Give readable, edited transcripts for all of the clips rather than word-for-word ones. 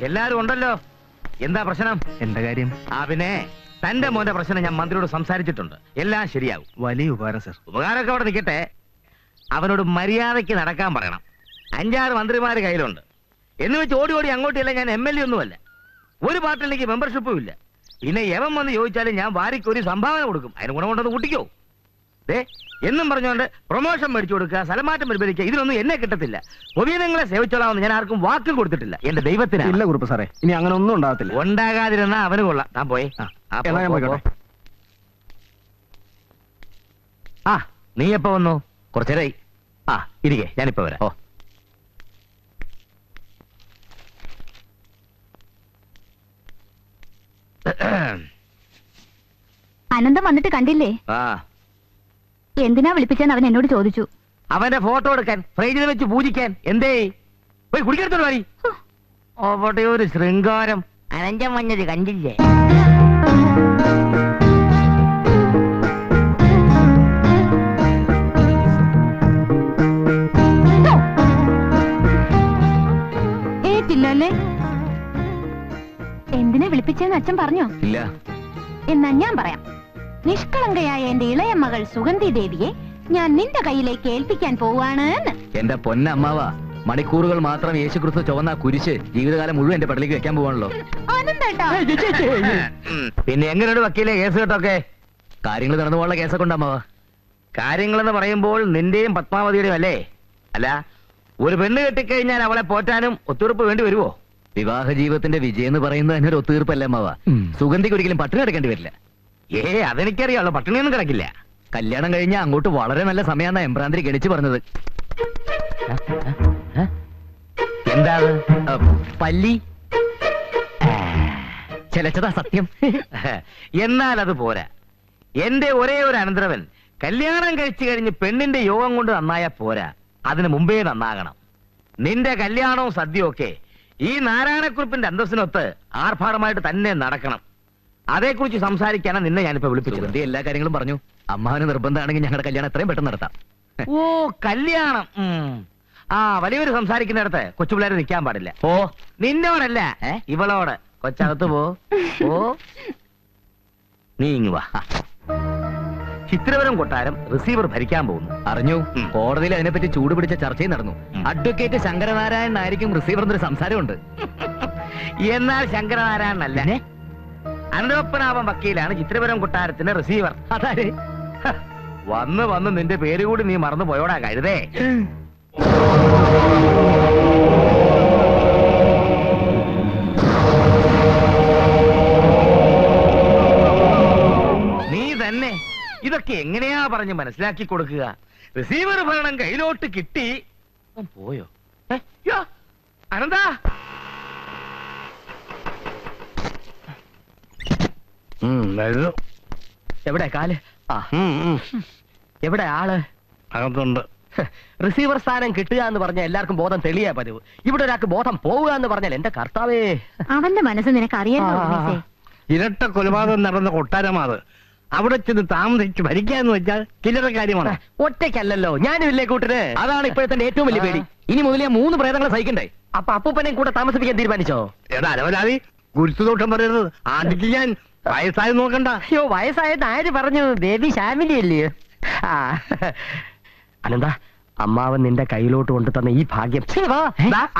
എല്ലാരും ഉണ്ടല്ലോ. എന്താ പ്രശ്നം? എന്താ കാര്യം? പിന്നെ തന്റെ മോന്റെ പ്രശ്നം ഞാൻ മന്ത്രിയോട് സംസാരിച്ചിട്ടുണ്ട്. എല്ലാം ശരിയാവും. വലിയ ഉപകാരം സർ. ഉപകാരമൊക്കെ അവിടെ നിൽക്കട്ടെ. അവനോട് മര്യാദയ്ക്ക് നടക്കാൻ പറയണം. 5-6 മന്ത്രിമാര് കയ്യിലുണ്ട് എന്ന് വെച്ച് ഓടി ഓടി അങ്ങോട്ടില്ല. ഞാൻ MLA ഒന്നുമല്ല, ഒരു പാർട്ടിയിലേക്ക് മെമ്പർഷിപ്പും ഇല്ല. പിന്നെ എവൻ വന്ന് ചോദിച്ചാലും ഞാൻ വാരിക്കൊരു സംഭാവന കൊടുക്കും. അതിന് ഗുണമുണ്ടെന്ന് കൂട്ടിക്കോ. എന്നും പറഞ്ഞുകൊണ്ട് പ്രൊമോഷൻ മേടിച്ചു കൊടുക്കുക, സ്ഥലമാറ്റം പരിപാലിക്കുക, ഇതിനൊന്നും എന്നെ കിട്ടത്തില്ല. പൊതുജനങ്ങളെ സേവിച്ചോളാമെന്ന് ഞാൻ ആർക്കും വാക്കും കൊടുത്തിട്ടില്ല. എന്റെ ദൈവത്തിന് ഇല്ല കുറുപ്പ് സാറേ, ഇനി അങ്ങനെ ഒന്നും ഉണ്ടാകത്തില്ല. ഉണ്ടാകാതിരുന്നാ അവന് കൊള്ളാം. താൻ പോയേ. നീ എപ്പോ വന്നു? കുറച്ചേരായി. ഇരിക്കെ, ഞാനിപ്പോ വരാം. അനന്തം വന്നിട്ട് കണ്ടില്ലേ? എന്തിനാ വിളിപ്പിച്ചെന്ന് അവൻ എന്നോട് ചോദിച്ചു. അവന്റെ ഫോട്ടോ എടുക്കാൻ, ഫ്രൈഡിൽ വെച്ച് പൂജിക്കാൻ. എന്തേ പോയി കുടിക്കെടുത്തോളൂ വാരി. അവിടെ ഒരു ശൃംഗാരം. അനന്തം വന്നത് കണ്ടില്ലേ? ഏറ്റില്ലല്ലേ? എന്തിനാ വിളിപ്പിച്ചെന്ന് അച്ഛൻ പറഞ്ഞോ? ഇല്ല. എന്നാ ഞാൻ പറയാം. നിഷ്കളങ്കയായ എന്റെ ഇളയ മകൾ സുഗന്ധി ദേവിയെ ഞാൻ നിന്റെ കയ്യിലേക്ക് ഏൽപ്പിക്കാൻ പോവാണ്. എന്റെ പൊന്നമ്മാവാ, മണിക്കൂറുകൾ മാത്രം യേശുക്രിസ്തു ചുവന്ന കുരിശ് ജീവിതകാലം മുഴുവൻ എന്റെ പടലേക്ക് വെക്കാൻ പോവാണല്ലോ. പിന്നെ എങ്ങനെയുണ്ട് വക്കീലെ കേസ് കേട്ടൊക്കെ? കാര്യങ്ങൾ നടന്നു പോകാനുള്ള കേസൊക്കെ ഉണ്ടമ്മാവാ. കാര്യങ്ങളെന്ന് പറയുമ്പോൾ നിന്റെയും പത്മാവതിയുടെയും അല്ലേ? അല്ല, ഒരു പെണ്ണ് കെട്ടിക്കഴിഞ്ഞാൽ അവളെ പോറ്റാനും ഒത്തുതീർപ്പ് വേണ്ടി വരുവോ? വിവാഹ ജീവിതത്തിന്റെ വിജയം എന്ന് പറയുന്നത് തന്നെ ഒരു ഒത്തുതീർപ്പല്ലേ അമ്മാവാ? സുഗന്ധിക്ക് ഒരിക്കലും പട്ടിണി കിടക്കേണ്ടി വരില്ല. അതെനിക്കറിയാലോ, പട്ടിണിയൊന്നും കിടക്കില്ല. കല്യാണം കഴിഞ്ഞാൽ അങ്ങോട്ട് വളരെ നല്ല സമയമാണ് എംബ്രാന്തിരി ഗണിച്ചു പറഞ്ഞത്. എന്താ പല്ലി ചെലച്ചതാ സത്യം. എന്നാൽ അത് പോരാ. എന്റെ ഒരേ ഒരു അനന്തരവൻ കല്യാണം കഴിച്ചു കഴിഞ്ഞ് പെണ്ണിന്റെ യോഗം കൊണ്ട് നന്നായ പോരാ, അതിന് മുമ്പേ നന്നാകണം. നിന്റെ കല്യാണവും സദ്യയും ഒക്കെ ഈ നാരായണക്കുറിപ്പിന്റെ അന്തസ്സിനൊത്ത് ആർഭാടമായിട്ട് തന്നെ നടക്കണം. അതേക്കുറിച്ച് സംസാരിക്കാനാണ് നിന്നെ ഞാനിപ്പോ വിളിപ്പിച്ചത്. എല്ലാ കാര്യങ്ങളും പറഞ്ഞു. അമ്മാവന് നിർബന്ധമാണെങ്കിൽ ഞങ്ങളുടെ കല്യാണം എത്രയും പെട്ടെന്ന് നടത്താം. ഓ, കല്യാണം. വലിയൊരു സംസാരിക്കുന്നിടത്ത് കൊച്ചുപിള്ളേരെ നിൽക്കാൻ പാടില്ല. ഓ, നിന്നോടല്ല, ഇവളോട്. കൊച്ചകത്ത് പോ. നീ ഇങ്ങ് വാ. ചിത്രപുരം കൊട്ടാരം റിസീവർ ഭരിക്കാൻ പോകുന്നു. അറിഞ്ഞു. കോടതിയിൽ അതിനെപ്പറ്റി ചൂടുപിടിച്ച ചർച്ചയും നടന്നു. അഡ്വക്കേറ്റ് ശങ്കരനാരായണൻ ആയിരിക്കും റിസീവറിന്റെ സംസാരമുണ്ട്. എന്നാൽ ശങ്കരനാരായണനല്ല, അനന്തപത്മനാഭൻ വക്കീലാണ് ചിത്രപുരം കൊട്ടാരത്തിന്റെ റിസീവർ. അതാരെ? വന്ന് വന്ന് നിന്റെ പേര് കൂടി നീ മറന്നു പോയോടാ കരുതേ. നീ തന്നെ ഇതൊക്കെ എങ്ങനെയാ പറഞ്ഞ് മനസ്സിലാക്കി കൊടുക്കുക? റിസീവർ ഭരണം കയ്യിലോട്ട് കിട്ടി. പോയോ അനന്താ? എവിടെ കാല്? എവിടെ ആള്? അകത്തുണ്ട്. റിസീവർ സ്ഥാനം കിട്ടുക എന്ന് പറഞ്ഞാൽ എല്ലാവർക്കും ബോധം തെളിയാ പതിവ്. ഇവിടെ ഒരാൾക്ക് ബോധം പോവുക എന്ന് പറഞ്ഞാൽ എന്റെ കർത്താവേ. അവന്റെ മനസ്സ് നിനക്ക് അറിയാലോ. ഇരട്ട കൊലപാതകം നടന്ന കൊട്ടാരമാത്. അവിടെ ചെന്ന് താമസിച്ച് ഭരിക്കാന്ന് വെച്ചാൽ ചില്ലറ കാര്യമാണ്. ഒറ്റയ്ക്കല്ലല്ലോ, ഞാനും ഇല്ലേ കൂട്ടിന്. അതാണ് ഇപ്പോഴത്തെ ഏറ്റവും വലിയ പേടി. ഇനി മുതലേ 3 പ്രേതങ്ങളെ സഹിക്കണ്ടേ? അപ്പൊ അപ്പൂപ്പനെയും കൂടെ താമസിപ്പിക്കാൻ തീരുമാനിച്ചോ? ഏതാ അലവലാതി ഗുരുത്വദോഷം പറയുന്നത്? ആദ്യക്ക് ഞാൻ വയസ്സായി നോക്കണ്ട. അയ്യോ, വയസ്സായത് ആര് പറഞ്ഞു? ബേബി ഫാമിലി അല്ലേ? അനന്ത, അമ്മാവൻ നിന്റെ കയ്യിലോട്ട് കൊണ്ടു തന്ന ഈ ഭാഗ്യം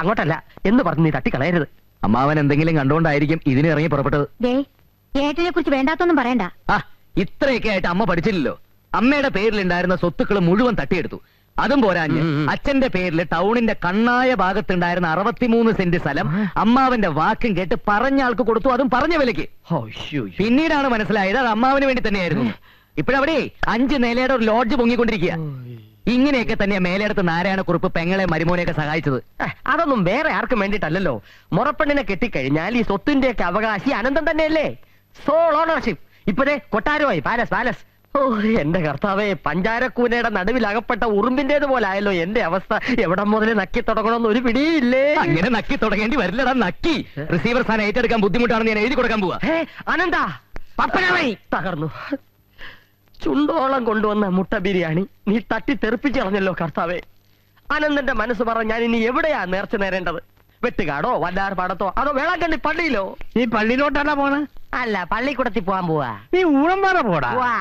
അങ്ങോട്ടല്ല എന്ന് പറഞ്ഞ് നീ തട്ടിക്കളയരുത്. അമ്മാവൻ എന്തെങ്കിലും കണ്ടുകൊണ്ടായിരിക്കും ഇതിന് ഇറങ്ങി പുറപ്പെട്ടത്. ഏട്ടനെ കുറിച്ച് വേണ്ടാത്തൊന്നും പറയണ്ട. ഇത്രയൊക്കെ ആയിട്ട് അമ്മ പഠിച്ചില്ലല്ലോ. അമ്മയുടെ പേരിലുണ്ടായിരുന്ന സ്വത്തുക്കൾ മുഴുവൻ തട്ടിയെടുത്തു. അതും പോരാഞ്ഞ് അച്ഛന്റെ പേരിൽ ടൗണിന്റെ കണ്ണായ ഭാഗത്തുണ്ടായിരുന്ന 63 സെന്റ് സ്ഥലം അമ്മാവന്റെ വാക്കും കേട്ട് പറഞ്ഞ ആൾക്ക് കൊടുത്തു, അതും പറഞ്ഞ വിലക്ക്. പിന്നീടാണ് മനസ്സിലായത് അത് അമ്മാവന് വേണ്ടി തന്നെയായിരുന്നു. ഇപ്പോഴവിടെ 5 നിലയുടെ ഒരു ലോഡ്ജ് പൊങ്ങിക്കൊണ്ടിരിക്കുക. ഇങ്ങനെയൊക്കെ തന്നെയാ മേലെടുത്ത് നാരായണക്കുറുപ്പ് പെങ്ങളെ മരുമോനെയൊക്കെ സഹായിച്ചത്. അതൊന്നും വേറെ ആർക്കും വേണ്ടിയിട്ടല്ലോ. മുറപ്പെണ്ണിനെ കെട്ടിക്കഴിഞ്ഞാൽ ഈ സ്വത്തിന്റെയൊക്കെ അവകാശി അനന്തം തന്നെയല്ലേ? Sole ownership. ഇപ്പോഴേ കൊട്ടാരമായി പാലസ്. ഓ എന്റെ കർത്താവേ, പഞ്ചാരക്കൂനയുടെ നടുവിൽ അകപ്പെട്ട ഉറുമ്പിന്റേത് പോലായല്ലോ എന്റെ അവസ്ഥ. എവിടെ മുതലേ നക്കി തുടങ്ങണമെന്ന് ഒരു പിടിയില്ലേ. അങ്ങനെ നക്കി തുടങ്ങേണ്ടി വരില്ലടാ. നക്കി റിസീവർ സ്ഥാനം ഏറ്റെടുക്കാൻ ബുദ്ധിമുട്ടാണെന്ന് ഞാൻ എഴുതി കൊടുക്കാൻ പോവാ. അനന്താ, പപ്പനായി തകർന്നു. ചുണ്ടോളം കൊണ്ടുവന്ന മുട്ട ബിരിയാണി നീ തട്ടി തെറിപ്പിച്ച് കളഞ്ഞല്ലോ കർത്താവേ. അനന്തന്റെ മനസ്സ് പറഞ്ഞ ഞാൻ ഇനി എവിടെയാ നേർച്ച നേരേണ്ടത്? വെട്ടുകാടോ വല്ലാർ പാടത്തോ അതോ വേളാങ്കണ്ണി പള്ളിയിലോ? നീ പള്ളിയിലോട്ടാണോ പോണേ? അല്ല പള്ളിക്കൂടത്തിൽ പോവാൻ പോവാ. നീ ഊഴംപാറ പോടാ. വാ.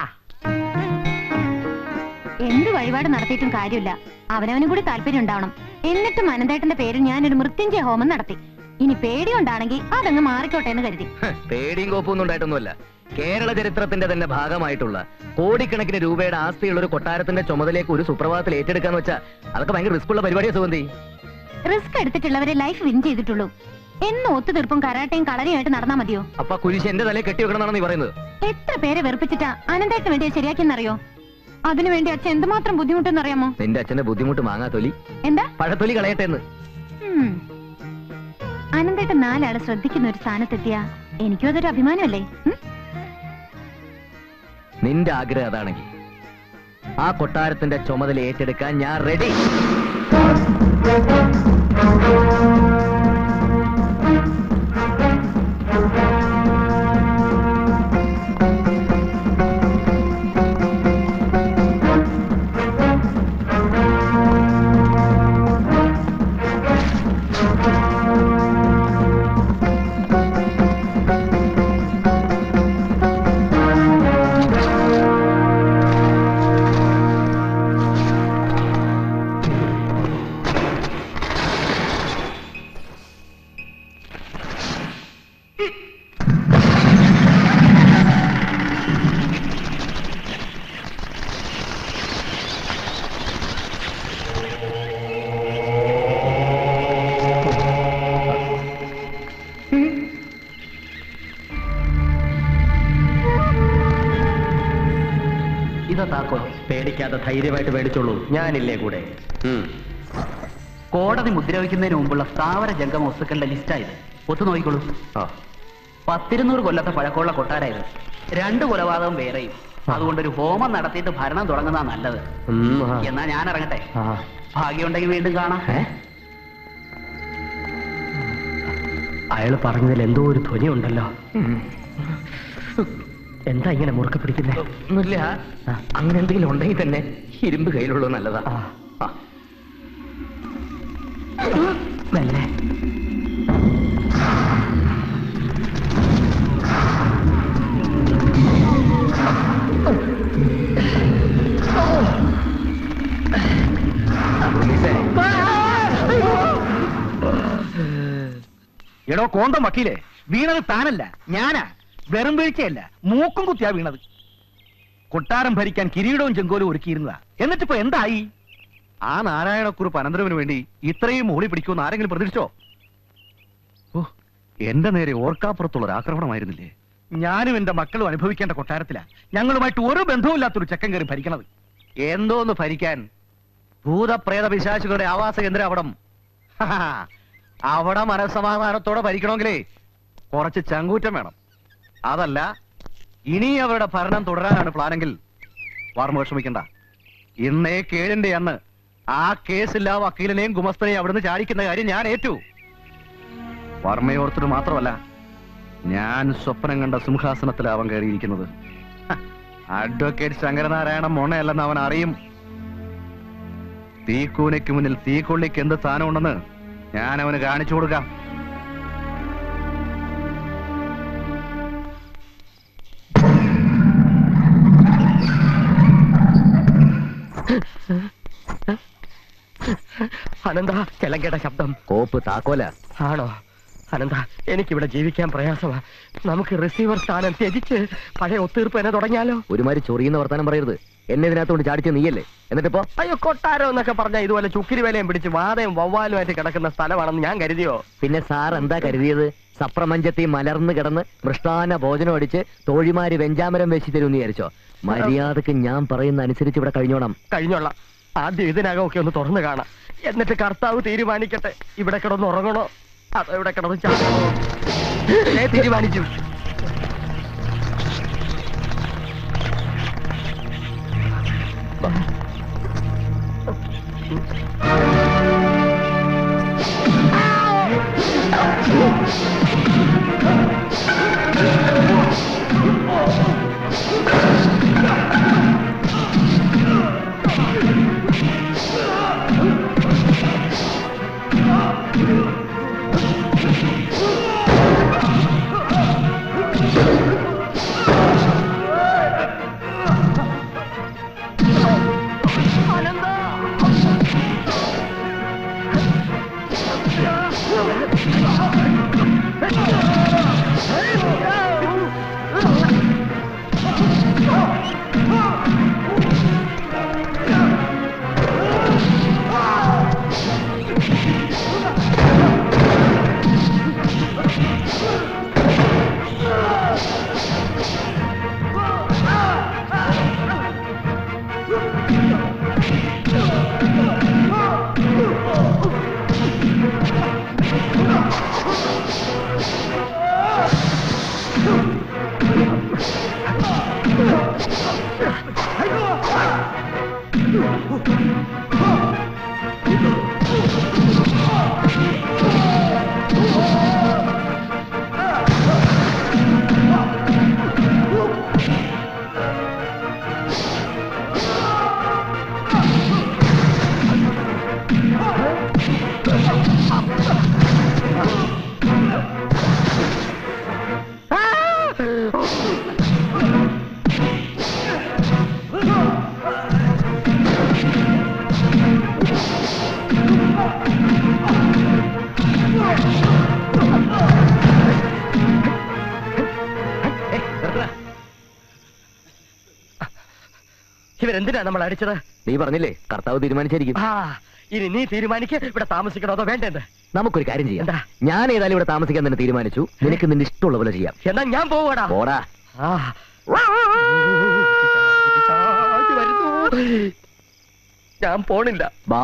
എന്ത് വഴിപാട് നടത്തിയിട്ടും കാര്യമില്ല. അവനവനും കൂടി താല്പര്യം ഉണ്ടാവണം. എന്നിട്ടും അനന്തേട്ടന്റെ പേരിൽ ഞാനൊരു മൃത്യുഞ്ജയ ഹോമം നടത്തി. ഇനി പേടിയുണ്ടാണെങ്കിൽ അതങ്ങ് മാറിക്കോട്ടെ എന്ന് കരുതി. പേടിയും കോപ്പൊന്നും ഉണ്ടായിട്ടൊന്നുമല്ല. കേരള ചരിത്രത്തിന്റെ തന്നെ ഭാഗമായിട്ടുള്ള കോടിക്കണക്കിന് രൂപയുടെ ആസ്തിയുള്ള ഒരു കൊട്ടാരത്തിന്റെ ചുമതലയൊക്കെ ഒരു സുപ്രഭാതത്തിൽ ഏറ്റെടുക്കാന്ന് വെച്ചാൽ അതൊക്കെ ഭയങ്കര റിസ്ക് ഉള്ള പരിപാടിയാ സുഗന്ധി. റിസ്ക് എടുത്തിട്ടുള്ളവരെ ലൈഫ് വിൻ ചെയ്തിട്ടുള്ളൂ. എന്നും ഒത്തുതീർപ്പും കരാട്ടയും കളരിയായിട്ട് നടന്നാ മതിയോ? അപ്പൊ കുരിശ് എന്റെ തലയെ കെട്ടി വെക്കണമെന്നാണ് നീ പറയുന്നത്? എത്ര പേരെ വെറുപ്പിച്ചിട്ടാ അനന്തേട്ടന് വേണ്ടി ശരിയാക്കിയെന്നറിയോ? അതിനുവേണ്ടി അച്ഛൻ എന്തുമാത്രം ബുദ്ധിമുട്ടെന്നറിയാമോ? നിന്റെ അച്ഛന്റെ ബുദ്ധിമുട്ട് മാങ്ങാത്തൊലി, എന്താ പഴത്തൊലി കളയട്ടെ എന്ന്. അനന്തേട്ടൻ 4 ആള് ശ്രദ്ധിക്കുന്ന ഒരു സ്ഥാനത്തെത്തിയാ എനിക്കും അതൊരു അഭിമാനമല്ലേ? നിന്റെ ആഗ്രഹം അതാണെങ്കിൽ ആ കൊട്ടാരത്തിന്റെ ചുമതല ഏറ്റെടുക്കാൻ ഞാൻ റെഡി. പേടിക്കാതെ ധൈര്യമായിട്ട് മേടിച്ചോളൂ, ഞാനില്ലേ കൂടെ. കോടതി മുദ്ര വയ്ക്കുന്നതിന് മുമ്പുള്ള സ്ഥാവര ജംഗമ വസ്തുക്കളുടെ ലിസ്റ്റായത്. ഒത്തു നോക്കിക്കോളൂ. 10-200 കൊല്ലത്തെ പഴക്കമുള്ള കൊട്ടാരായത്. 2 കൊലപാതകം വേറെയും. അതുകൊണ്ടൊരു ഹോമം നടത്തിയിട്ട് ഭരണം തുടങ്ങുന്നതാ നല്ലത്. എന്നാ ഞാൻ ഇറങ്ങട്ടെ. ഭാഗ്യമുണ്ടെങ്കിൽ വീണ്ടും കാണാം. അയാൾ പറഞ്ഞതിൽ എന്തോ ഒരു ധ്വനി ഉണ്ടല്ലോ. എന്താ ഇങ്ങനെ മുറുക്കെ പിടിക്കുന്നേ? ഒന്നുമില്ല. അങ്ങനെ എന്തെങ്കിലും ഉണ്ടെങ്കിൽ തന്നെ ഇരുമ്പ് കയ്യിലുള്ളത് നല്ലതാ. മെല്ലെ. എടോ കോന്തം വക്കീലേ, വീണത് താനല്ല, ഞാനാ. വെറും വീഴ്ചയല്ല, മൂക്കും കുത്തിയാ വീണത്. കൊട്ടാരം ഭരിക്കാൻ കിരീടവും ചെങ്കോലും ഒരുക്കിയിരുന്നതാ. എന്നിട്ടിപ്പോ എന്തായി? ആ നാരായണക്കുറുപ്പ് അനന്തരവന് വേണ്ടി ഇത്രയും മൂളി പിടിക്കുമെന്ന് ആരെങ്കിലും പ്രതീക്ഷിച്ചോ? ഓ, എന്റെ നേരെ ഓർക്കാപ്പുറത്തുള്ള ഒരു ആക്രമണമായിരുന്നില്ലേ? ഞാനും എന്റെ മക്കളും അനുഭവിക്കേണ്ട കൊട്ടാരത്തിലാ ഞങ്ങളുമായിട്ട് ഒരു ബന്ധവുമില്ലാത്തൊരു ചെക്കൻ കയറി ഭരിക്കണത്. എന്തോന്ന് ഭരിക്കാൻ? ഭൂതപ്രേത പിശാചുകളുടെ ആവാസ കേന്ദ്രം അവിടം. അവിടെ മനസ്സമാധാനത്തോടെ ഭരിക്കണമെങ്കിലേ കുറച്ച് ചങ്കൂറ്റം വേണം. അതല്ല, ഇനി അവരുടെ ഭരണം തുടരാനാണ് പ്ലാനെങ്കിൽ വാർമ വിഷമിക്കണ്ട. ഇന്നേ 7-ന്റെ അന്ന് ആ കേസില്ല വക്കീലിനെയും ഗുമസ്തനെയും അവിടുന്ന് ചാടിക്കുന്ന കാര്യം ഞാൻ ഏറ്റു. വർമ്മയോർത്തിട്ട് മാത്രമല്ല, ഞാൻ സ്വപ്നം കണ്ട സിംഹാസനത്തിലാവൻ കയറിയിരിക്കുന്നത്. അഡ്വക്കേറ്റ് ശങ്കരനാരായണൻ മൊണ്ണയല്ലെന്ന് അവൻ അറിയും. തീക്കൂനയ്ക്ക് മുന്നിൽ തീക്കൊള്ളിക്ക് എന്ത് സ്ഥാനമുണ്ടെന്ന് ഞാൻ അവന് കാണിച്ചു കൊടുക്കാം. അനന്ത, ചെലങ്കേട്ട ശബ്ദം. കോപ്പ് താക്കോല ആണോ? അനന്ത, എനിക്കിവിടെ ജീവിക്കാൻ പ്രയാസമാ. നമുക്ക് റിസീവർ സ്ഥാനം ത്യജിച്ച് പഴയ ഒത്തീർപ്പ് എന്നെ തുടങ്ങിയാലോ? ഒരുമാതിരി ചൊറിയുന്ന വർത്താനം പറയരുത്. എന്നെ ഇതിനകത്തോണ്ട് ചാടിച്ച നീയല്ലേ? എന്നിട്ടിപ്പോ അയ്യോ, കൊട്ടാരം എന്നൊക്കെ പറഞ്ഞാൽ ഇതുപോലെ ചുക്കിരി വേലയും പിടിച്ച് വാതയും വവ്വാലുമായിട്ട് കിടക്കുന്ന സ്ഥലമാണെന്ന് ഞാൻ കരുതിയോ? പിന്നെ സാർ എന്താ കരുതിയത്? സപ്രമഞ്ചത്തി മലർന്നു കിടന്ന് മൃഷ്ടാന ഭോജനം അടിച്ച് തോഴിമാര് വെഞ്ചാമരം വെച്ച് തരുമെന്ന് വിചാരിച്ചോ? മര്യാദക്ക് ഞാൻ പറയുന്ന അനുസരിച്ച് ഇവിടെ കഴിഞ്ഞോണം. കഴിഞ്ഞോളാം. ആദ്യം ഇതിനകമൊക്കെ ഒന്ന് തുറന്നു കാണാം. എന്നിട്ട് കർത്താവ് തീരുമാനിക്കട്ടെ ഇവിടെ കിടന്ന് ഉറങ്ങണോ അതോ ഇവിടെ കിടന്ന് ചാടണോ. തീരുമാനിച്ചു. ഇവരെന്തിനാ നമ്മൾ അടിച്ചത്? നീ പറഞ്ഞില്ലേ കർത്താവ് തീരുമാനിച്ചിരിക്കും. ഇനി നീ തീരുമാനിക്ക് ഇവിടെ താമസിക്കണോ അതോ വേണ്ടത്. നമുക്കൊരു കാര്യം ചെയ്യാം. ഞാൻ ഏതായാലും ഇവിടെ താമസിക്കാൻ തന്നെ തീരുമാനിച്ചു. നിനക്ക് നിന്റെ ഇഷ്ടമുള്ള പോലെ ചെയ്യാം. എന്നാ ഞാൻ പോവാടാ. പോടാ. ഞാൻ പോണില്ല. ബാ.